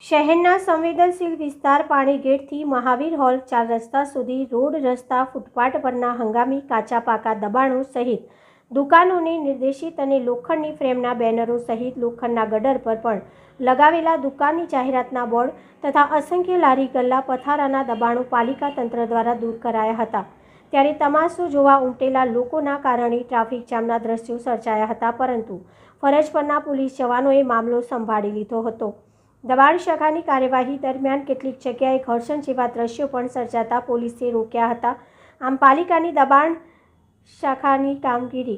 શહેરના સંવેદનશીલ વિસ્તાર પાણીગેટથી મહાવીર હોલ 4 રસ્તા સુધી રોડ રસ્તા ફૂટપાથ પરના હંગામી કાચા પાકા દબાણો સહિત દુકાનોને નિર્દેશિત અને લોખંડની ફ્રેમના બેનરો સહિત લોખંડના ગટર પર પણ લગાવેલા દુકાનની જાહેરાતના બોર્ડ તથા અસંખ્ય લારી ગલ્લા પથારાના દબાણો પાલિકા તંત્ર દ્વારા દૂર કરાયા હતા। ત્યારે તમાશો જોવા ઉમટેલા લોકોના કારણે ટ્રાફિક જામના દ્રશ્યો સર્જાયા હતા, પરંતુ ફરજ પરના પોલીસ જવાનોએ મામલો સંભાળી લીધો હતો। દબાણ શાખાની કાર્યવાહી દરમિયાન કેટલીક જગ્યાએ ઘર્ષણ જેવા દ્રશ્યો પણ સર્જાતા પોલીસે રોક્યા હતા। આમ પાલિકાની દબાણ શાખાની કામગીરી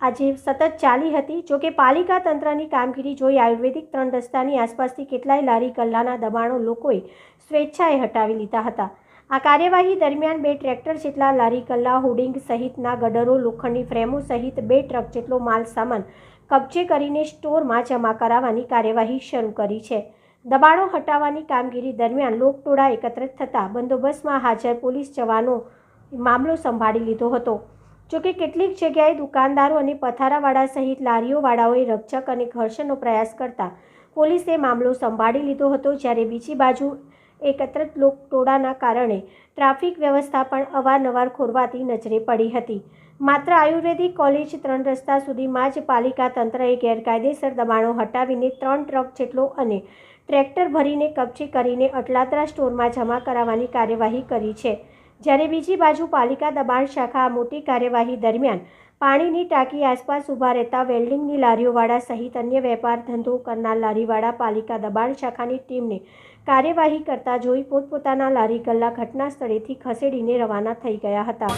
આજે સતત ચાલી હતી। જોકે પાલિકા તંત્રની કામગીરી જોઈ આયુર્વેદિક 3 રસ્તાની આસપાસથી કેટલાય લારી ગલ્લાના દબાણો લોકોએ સ્વેચ્છાએ હટાવી લીધા હતા। આ કાર્યવાહી દરમિયાન 2 ટ્રેક્ટર જેટલા લારી ગલ્લા, હોર્ડિંગ સહિતના ગડરો, લોખંડની ફ્રેમો સહિત 2 ટ્રક જેટલો માલ સામાન કબજે કરીને સ્ટોરમાં જમા કરાવવાની કાર્યવાહી શરૂ કરી છે। દબાણો હટાવવાની કામગીરી દરમિયાન લોકટોળા એકત્રિત થતાં બંદોબસ્તમાં હાજર પોલીસ જવાનો મામલો સંભાળી લીધો હતો। જોકે કેટલીક જગ્યાએ દુકાનદારો અને પથારાવાળા સહિત લારીઓવાળાઓએ રકઝક અને ઘર્ષણનો પ્રયાસ કરતા પોલીસે મામલો સંભાળી લીધો હતો, જ્યારે બીજી બાજુ એકત્રિત લોકટોળાના કારણે ટ્રાફિક વ્યવસ્થા પણ અવારનવાર ખોરવાતી નજરે પડી હતી। માત્ર આયુર્વેદિક કોલેજ 3 રસ્તા સુધીમાં જ પાલિકા તંત્રએ ગેરકાયદેસર દબાણો હટાવીને 3 ટ્રક જેટલો અને ટ્રેક્ટર ભરીને કબજે કરીને અટલાદરા સ્ટોરમાં જમા કરાવવાની કાર્યવાહી કરી છે, જ્યારે બીજી બાજુ પાલિકા દબાણ શાખા મોટી કાર્યવાહી દરમિયાન પાણીની ટાંકી આસપાસ ઊભા રહેતા વેલ્ડિંગની લારીઓવાળા સહિત અન્ય વેપાર ધંધો કરનાર લારીવાળા પાલિકા દબાણ શાખાની ટીમને કાર્યવાહી કરતા જોઈ પોતપોતાના લારી ગલ્લા ઘટના સ્થળેથી ખસેડીને રવાના થઈ ગયા હતા।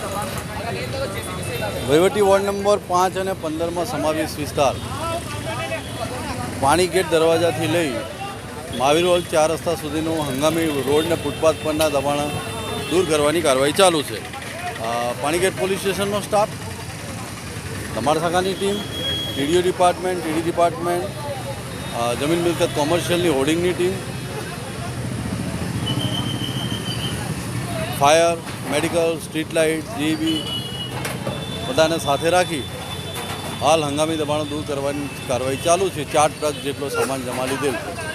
વહીવટી વોર્ડ નંબર 5 અને 15માં સમાવેશ વિસ્તાર પાણીગેટ દરવાજાથી લઈ મહાવીર હોલ 4 રસ્તા સુધીનો હંગામી રોડ અને ફૂટપાથ પરના દબાણ દૂર કરવાની કાર્યવાહી ચાલુ છે। પાણીગેટ પોલીસ સ્ટેશનનો સ્ટાફ, દબાણ શાખાની team, TDO department, TD department, જમીન મિલકત કોમર્શિયલની હોર્ડિંગની team, fire, medical, street light, GEB બધાને સાથે રાખી હાલ હંગામી દબાણો દૂર કરવાની કાર્યવાહી ચાલુ છે। 4 ટ્રક જેટલો સામાન જમા લીધેલ છે।